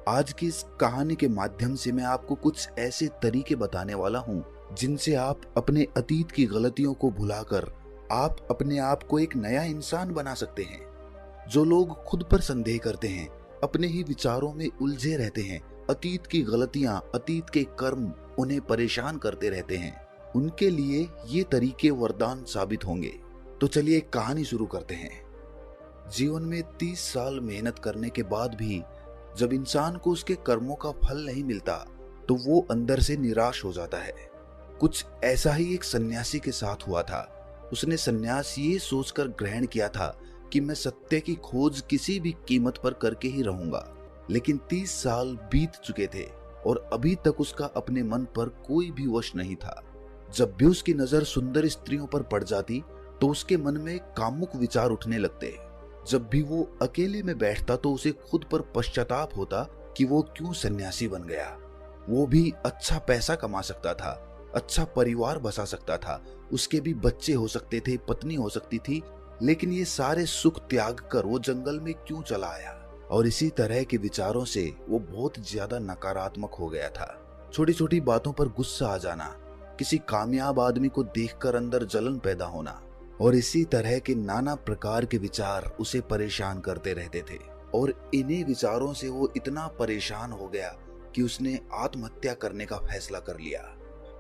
आज की इस कहानी के माध्यम से मैं आपको कुछ ऐसे तरीके बताने वाला हूँ जिनसे आप अपने अतीत की गलतियों को भुलाकर आप अपने आप को एक नया इंसान बना सकते हैं। जो लोग खुद पर संदेह करते हैं, अपने ही विचारों में उलझे रहते हैं, अतीत की गलतियां, अतीत के कर्म उन्हें परेशान करते रहते हैं, उनके लिए ये तरीके वरदान साबित होंगे। तो चलिए एक कहानी शुरू करते हैं। जीवन में 30 साल मेहनत करने के बाद भी जब इंसान को उसके कर्मों का फल नहीं मिलता तो वो अंदर से निराश हो जाता है। कुछ ऐसा ही एक सन्यासी के साथ हुआ था। उसने सन्यास ये सोचकर ग्रहण किया था कि मैं सत्य की खोज किसी भी कीमत पर करके ही रहूंगा। लेकिन 30 साल बीत चुके थे और अभी तक उसका अपने मन पर कोई भी वश नहीं था। जब भी उसकी नजर सुंदर स्त्रियों पर पड़ जाती तो उसके मन में कामुक विचार उठने लगते। जब भी वो अकेले में बैठता तो उसे खुद पर पश्चाताप होता कि वो क्यों सन्यासी बन गया। वो भी अच्छा पैसा कमा सकता था, अच्छा परिवार बसा सकता था, उसके भी बच्चे हो सकते थे, पत्नी हो सकती थी, लेकिन ये सारे सुख त्याग कर वो जंगल में क्यों चला आया। और इसी तरह के विचारों से वो बहुत ज्यादा नकारात्मक हो गया था। छोटी छोटी बातों पर गुस्सा आ जाना, किसी कामयाब आदमी को देखकर अंदर जलन पैदा होना और इसी तरह के नाना प्रकार के विचार उसे परेशान करते रहते थे। और इन्हीं विचारों से वो इतना परेशान हो गया कि उसने आत्महत्या करने का फैसला कर लिया।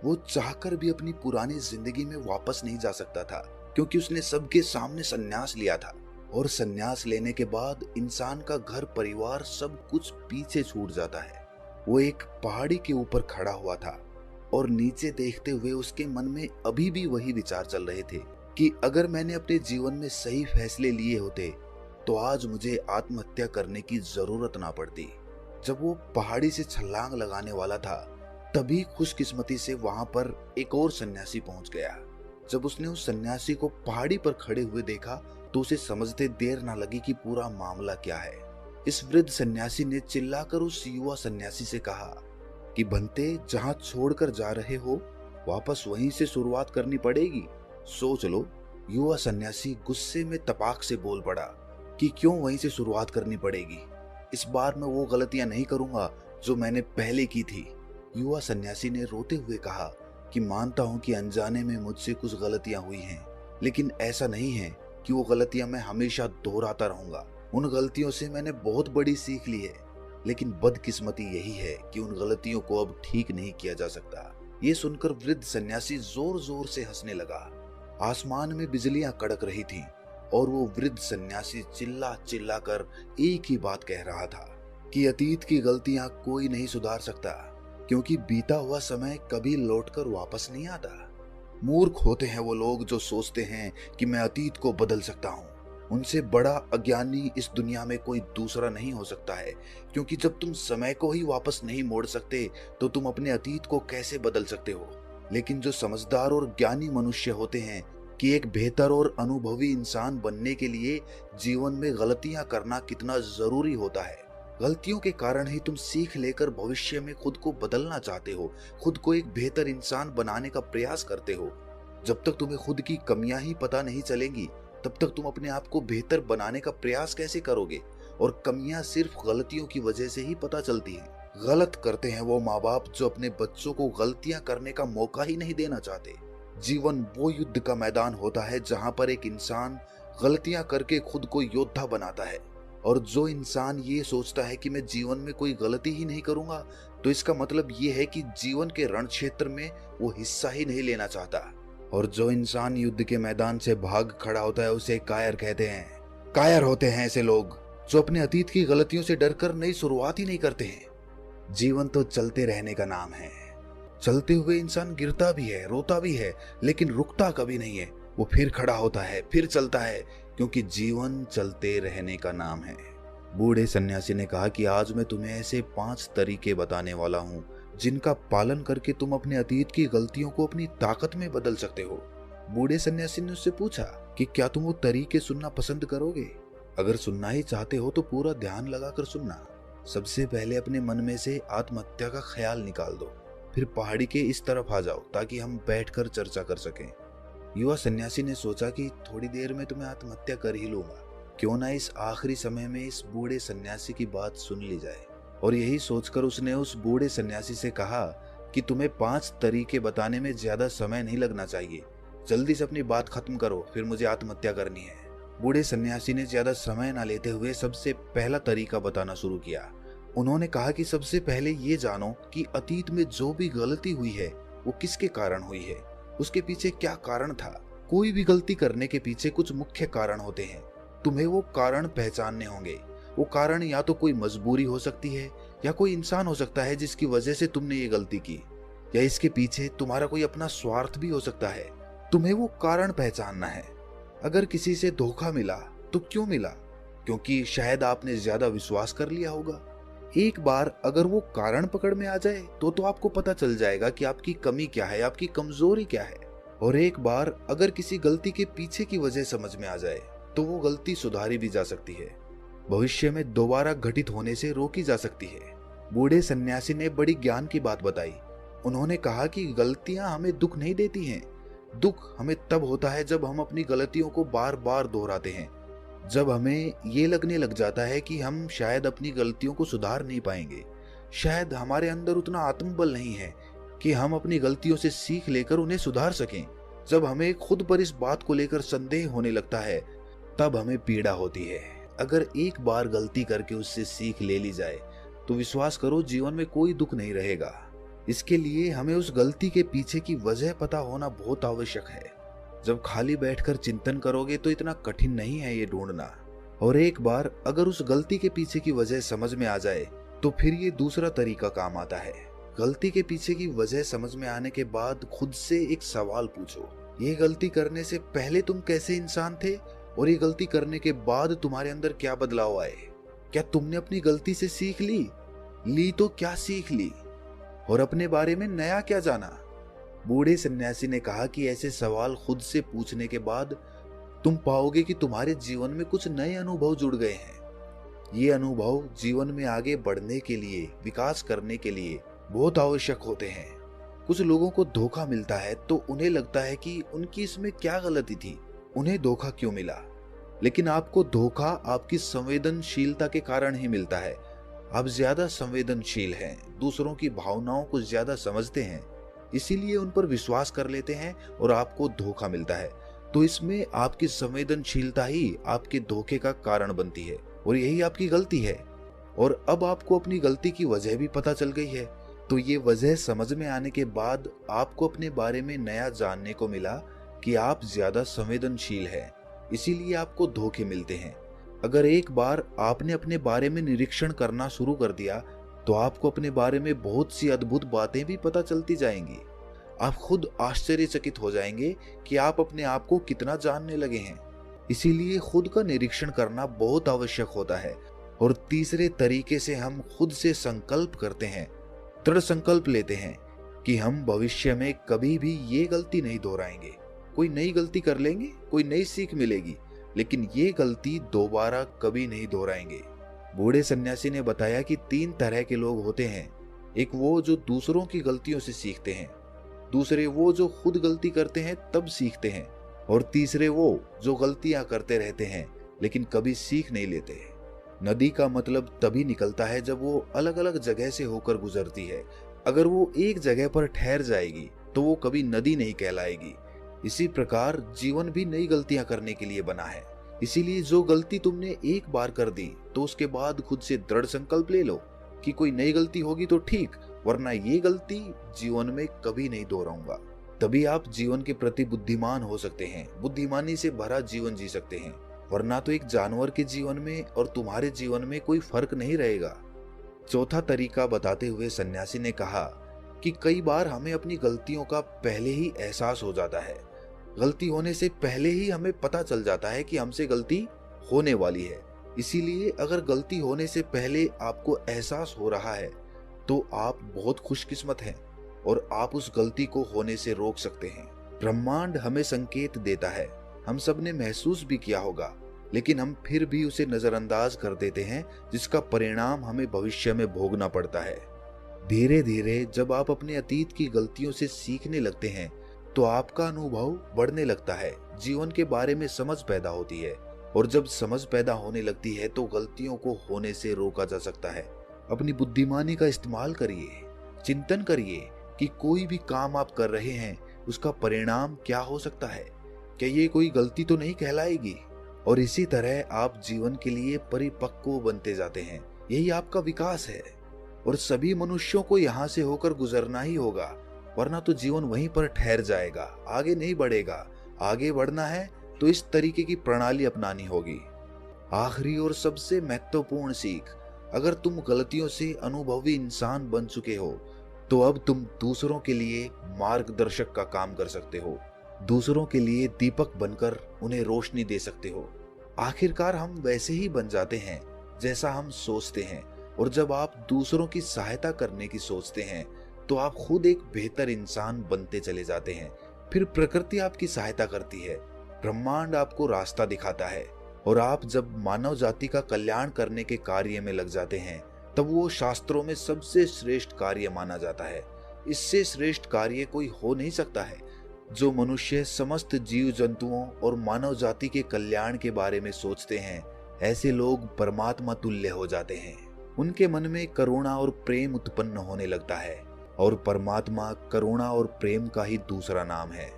वो चाहकर भी अपनी पुरानी जिंदगी में वापस नहीं जा सकता था क्योंकि उसने सबके सामने संन्यास लिया था। और संन्यास लेने के बाद इंसान का घर परिवार सब कुछ पीछे छूट जाता है। वो एक पहाड़ी के ऊपर खड़ा हुआ था और नीचे देखते हुए उसके मन में अभी भी वही विचार चल रहे थे कि अगर मैंने अपने जीवन में सही फैसले लिए होते तो आज मुझे आत्महत्या करने की जरूरत ना पड़ती। जब वो पहाड़ी से छलांग लगाने वाला था तभी खुशकिस्मती से वहां पर एक और सन्यासी पहुंच गया। जब उसने उस सन्यासी को पहाड़ी पर खड़े हुए देखा तो उसे समझते देर ना लगी कि पूरा मामला क्या है। इस वृद्ध सन्यासी ने चिल्लाकर उस युवा सन्यासी से कहा कि बनते, जहां छोड़कर जा रहे हो वापस वहीं से शुरुआत करनी पड़ेगी। सोच लो। युवा सन्यासी गुस्से में तपाक से बोल पड़ा कि क्यों वहीं से शुरुआत करनी पड़ेगी। इस बार मैं वो गलतियां नहीं करूंगा जो मैंने पहले की थी। युवा सन्यासी ने रोते हुए कहा कि मानता हूं कि अनजाने में मुझसे कुछ गलतियां हुई हैं, लेकिन ऐसा नहीं है कि वो गलतियां मैं हमेशा दोहराता रहूंगा। उन गलतियों से मैंने बहुत बड़ी सीख ली है, लेकिन बदकिस्मती यही है कि उन गलतियों को अब ठीक नहीं किया जा सकता। ये सुनकर वृद्ध सन्यासी जोर जोर से हंसने लगा। आसमान में बिजलियां कड़क रही थीं और वो वृद्ध सन्यासी चिल्ला चिल्ला कर एक ही बात कह रहा था कि अतीत की गलतियां कोई नहीं सुधार सकता, क्योंकि बीता हुआ समय कभी लौटकर वापस नहीं आता। मूर्ख होते हैं वो लोग जो सोचते हैं कि मैं अतीत को बदल सकता हूँ। उनसे बड़ा अज्ञानी इस दुनिया में कोई दूसरा नहीं हो सकता है, क्योंकि जब तुम समय को ही वापस नहीं मोड़ सकते तो तुम अपने अतीत को कैसे बदल सकते हो। लेकिन जो समझदार और ज्ञानी मनुष्य होते हैं कि एक बेहतर और अनुभवी इंसान बनने के लिए जीवन में गलतियां करना कितना जरूरी होता है। गलतियों के कारण ही तुम सीख लेकर भविष्य में खुद को बदलना चाहते हो, खुद को एक बेहतर इंसान बनाने का प्रयास करते हो। जब तक तुम्हें खुद की कमियां ही पता नहीं चलेंगी तब तक तुम अपने आप को बेहतर बनाने का प्रयास कैसे करोगे। और कमियां सिर्फ गलतियों की वजह से ही पता चलती हैं। गलत करते हैं वो माँ बाप जो अपने बच्चों को गलतियां करने का मौका ही नहीं देना चाहते। जीवन वो युद्ध का मैदान होता है जहां पर एक इंसान गलतियां करके खुद को योद्धा बनाता है। और जो इंसान ये सोचता है कि मैं जीवन में कोई गलती ही नहीं करूंगा तो इसका मतलब ये है कि जीवन के रण क्षेत्र में वो हिस्सा ही नहीं लेना चाहता। और जो इंसान युद्ध के मैदान से भाग खड़ा होता है उसे कायर कहते हैं। कायर होते हैं ऐसे लोग जो अपने अतीत की गलतियों से डरकर नई शुरुआत ही नहीं करते हैं। जीवन तो चलते रहने का नाम है। चलते हुए इंसान गिरता भी है, रोता भी है, लेकिन रुकता कभी नहीं है। वो फिर खड़ा होता है, फिर चलता है, क्योंकि जीवन चलते रहने का नाम है। बूढ़े सन्यासी ने कहा कि आज मैं तुम्हें ऐसे 5 तरीके बताने वाला हूँ जिनका पालन करके तुम अपने अतीत की गलतियों को अपनी ताकत में बदल सकते हो। बूढ़े सन्यासी ने उससे पूछा कि क्या तुम वो तरीके सुनना पसंद करोगे? अगर सुनना ही चाहते हो तो पूरा ध्यान लगाकर सुनना। सबसे पहले अपने मन में से आत्महत्या का ख्याल निकाल दो, फिर पहाड़ी के इस तरफ आ जाओ ताकि हम बैठकर चर्चा कर सकें। युवा सन्यासी ने सोचा कि थोड़ी देर में तो मैं आत्महत्या कर ही लूंगा, क्यों ना इस आखिरी समय में इस बूढ़े सन्यासी की बात सुन ली जाए। और यही सोचकर उसने उस बूढ़े सन्यासी से कहा कि तुम्हें 5 तरीके बताने में ज्यादा समय नहीं लगना चाहिए, जल्दी से अपनी बात खत्म करो, फिर मुझे आत्महत्या करनी है। बूढ़े सन्यासी ने ज्यादा समय न लेते हुए सबसे पहला तरीका बताना शुरू किया। उन्होंने कहा कि सबसे पहले ये जानो कि अतीत में जो भी गलती हुई है वो किसके कारण हुई है, उसके पीछे क्या कारण था। कोई भी गलती करने के पीछे कुछ मुख्य कारण होते हैं, तुम्हें वो कारण पहचानने होंगे। वो कारण या तो कोई मजबूरी हो सकती है, या कोई इंसान हो सकता है जिसकी वजह से तुमने ये गलती की, या इसके पीछे तुम्हारा कोई अपना स्वार्थ भी हो सकता है। तुम्हें वो कारण पहचानना है। अगर किसी से धोखा मिला तो क्यों मिला? क्योंकि शायद आपने ज्यादा विश्वास कर लिया होगा। एक बार अगर वो कारण पकड़ में आ जाए तो आपको पता चल जाएगा कि आपकी कमी क्या है, आपकी कमजोरी क्या है। और एक बार अगर किसी गलती के पीछे की वजह समझ में आ जाए तो वो गलती सुधारी भी जा सकती है, भविष्य में दोबारा घटित होने से रोकी जा सकती है। बूढ़े सन्यासी ने बड़ी ज्ञान की बात बताई। उन्होंने कहा कि गलतियां हमें दुख नहीं देती हैं। दुख हमें तब होता है जब हम अपनी गलतियों को बार बार दोहराते हैं, जब हमें ये लगने लग जाता है कि हम शायद अपनी गलतियों को सुधार नहीं पाएंगे, शायद हमारे अंदर उतना आत्मबल नहीं है कि हम अपनी गलतियों से सीख लेकर उन्हें सुधार सकें। जब हमें खुद पर इस बात को लेकर संदेह होने लगता है तब हमें पीड़ा होती है। अगर एक बार गलती करके उससे सीख ले ली जाए तो विश्वास करो जीवन में कोई दुख नहीं रहेगा। इसके लिए हमें उस गलती के पीछे की वजह पता होना बहुत आवश्यक है। जब खाली बैठकर चिंतन करोगे तो इतना कठिन नहीं है ये ढूंढना। और एक बार अगर उस गलती के पीछे की वजह समझ में आ जाए तो फिर ये दूसरा तरीका काम आता है। गलती के पीछे की वजह समझ में आने के बाद खुद से एक सवाल पूछो, ये गलती करने से पहले तुम कैसे इंसान थे और ये गलती करने के बाद तुम्हारे अंदर क्या बदलाव आए? क्या तुमने अपनी गलती से सीख ली तो क्या सीख ली और अपने बारे में नया क्या जाना? बूढ़े सन्यासी ने कहा कि ऐसे सवाल खुद से पूछने के बाद तुम पाओगे कि तुम्हारे जीवन में कुछ नए अनुभव जुड़ गए हैं। ये अनुभव जीवन में आगे बढ़ने के लिए, विकास करने के लिए बहुत आवश्यक होते हैं। कुछ लोगों को धोखा मिलता है तो उन्हें लगता है कि उनकी इसमें क्या गलती थी, उन्हें धोखा क्यों मिला। लेकिन आपको धोखा आपकी संवेदनशीलता के कारण ही मिलता है। आप ज्यादा संवेदनशील हैं, दूसरों की भावनाओं को ज्यादा समझते हैं, इसीलिए उन पर विश्वास कर लेते हैं और आपको धोखा मिलता है। तो इसमें आपकी संवेदनशीलता ही आपके धोखे का कारण बनती है और यही आपकी गलती है। और अब आपको अपनी गलती की वजह भी पता चल गई है, तो ये वजह समझ में आने के बाद आपको अपने बारे में नया जानने को मिला कि आप ज्यादा संवेदनशील हैं, इसीलिए आपको धोखे मिलते हैं। अगर एक बार आपने अपने बारे में निरीक्षण करना शुरू कर दिया तो आपको अपने बारे में बहुत सी अद्भुत बातें भी पता चलती जाएंगी। आप खुद आश्चर्यचकित हो जाएंगे कि आप अपने आप को कितना जानने लगे हैं। इसीलिए खुद का निरीक्षण करना बहुत आवश्यक होता है। और तीसरे तरीके से हम खुद से संकल्प करते हैं, दृढ़ संकल्प लेते हैं कि हम भविष्य में कभी भी ये गलती नहीं दोहराएंगे। कोई नई गलती कर लेंगे, कोई नई सीख मिलेगी, लेकिन ये गलती दोबारा कभी नहीं दोहराएंगे। बूढ़े सन्यासी ने बताया कि 3 तरह के लोग होते हैं। एक वो जो दूसरों की गलतियों से सीखते हैं, दूसरे वो जो खुद गलती करते हैं तब सीखते हैं, और तीसरे वो जो गलतियां करते रहते हैं लेकिन कभी सीख नहीं लेते। नदी का मतलब तभी निकलता है जब वो अलग अलग जगह से होकर गुजरती है। अगर वो एक जगह पर ठहर जाएगी तो वो कभी नदी नहीं कहलाएगी। इसी प्रकार जीवन भी नई गलतियां करने के लिए बना है। इसीलिए जो गलती तुमने एक बार कर दी तो उसके बाद खुद से दृढ़ संकल्प ले लो कि कोई नई गलती होगी तो ठीक, वरना ये गलती जीवन में कभी नहीं दोहराऊंगा। तभी आप जीवन के प्रति बुद्धिमान हो सकते हैं, बुद्धिमानी से भरा जीवन जी सकते हैं, वरना तो एक जानवर के जीवन में और तुम्हारे जीवन में कोई फर्क नहीं रहेगा। चौथा तरीका बताते हुए सन्यासी ने कहा कि कई बार हमें अपनी गलतियों का पहले ही एहसास हो जाता है। गलती होने से पहले ही हमें पता चल जाता है कि हमसे गलती होने वाली है। इसीलिए अगर गलती होने से पहले आपको एहसास हो रहा है तो आप बहुत खुशकिस्मत हैं और आप उस गलती को होने से रोक सकते हैं। ब्रह्मांड हमें संकेत देता है, हम सब ने महसूस भी किया होगा, लेकिन हम फिर भी उसे नजरअंदाज कर देते हैं, जिसका परिणाम हमें भविष्य में भोगना पड़ता है। धीरे धीरे जब आप अपने अतीत की गलतियों से सीखने लगते हैं तो आपका अनुभव बढ़ने लगता है, जीवन के बारे में समझ पैदा होती है, और जब समझ पैदा होने लगती है तो गलतियों को होने से रोका जा सकता है। अपनी बुद्धिमानी का इस्तेमाल करिए। चिंतन करिए कि कोई भी काम आप कर रहे हैं उसका परिणाम क्या हो सकता है, क्या ये कोई गलती तो नहीं कहलाएगी। और इसी तरह आप जीवन के लिए परिपक्व बनते जाते हैं। यही आपका विकास है। और सभी मनुष्यों को यहाँ से होकर गुजरना ही होगा, वरना तो जीवन वहीं पर ठहर जाएगा, आगे नहीं बढ़ेगा। आगे बढ़ना है तो इस तरीके की प्रणाली अपनानी होगी। आखिरी और सबसे महत्वपूर्ण सीख, अगर तुम गलतियों से अनुभवी इंसान बन चुके हो तो अब तुम दूसरों के लिए मार्गदर्शक का काम कर सकते हो। दूसरों के लिए दीपक बनकर उन्हें रोशनी दे सकते हो। आखिरकार हम वैसे ही बन जाते हैं जैसा हम सोचते हैं। और जब आप दूसरों की सहायता करने की सोचते हैं तो आप खुद एक बेहतर इंसान बनते चले जाते हैं। फिर प्रकृति आपकी सहायता करती है, ब्रह्मांड आपको रास्ता दिखाता है। और आप जब मानव जाति का कल्याण करने के कार्य में लग जाते हैं तब वो शास्त्रों में सबसे श्रेष्ठ कार्य माना जाता है। इससे श्रेष्ठ कार्य कोई हो नहीं सकता है। जो मनुष्य समस्त जीव जंतुओं और मानव जाति के कल्याण के बारे में सोचते हैं, ऐसे लोग परमात्मा तुल्य हो जाते हैं। उनके मन में करुणा और प्रेम उत्पन्न होने लगता है। और परमात्मा करुणा और प्रेम का ही दूसरा नाम है।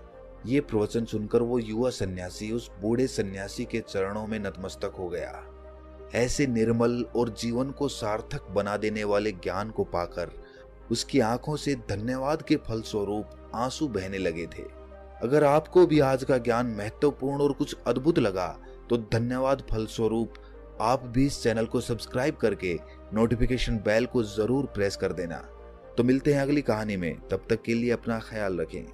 ये प्रवचन सुनकर वो युवा सन्यासी उस बूढ़े सन्यासी के चरणों में नतमस्तक हो गया। ऐसे निर्मल और जीवन को सार्थक बना देने वाले ज्ञान को पाकर उसकी आंखों से धन्यवाद के फलस्वरूप आंसू बहने लगे थे। अगर आपको भी आज का ज्ञान महत्वपूर्ण और कुछ अद्भुत लगा तो धन्यवाद फलस्वरूप आप भी इस चैनल को सब्सक्राइब करके नोटिफिकेशन बेल को जरूर प्रेस कर देना। तो मिलते हैं अगली कहानी में, तब तक के लिए अपना ख्याल रखें।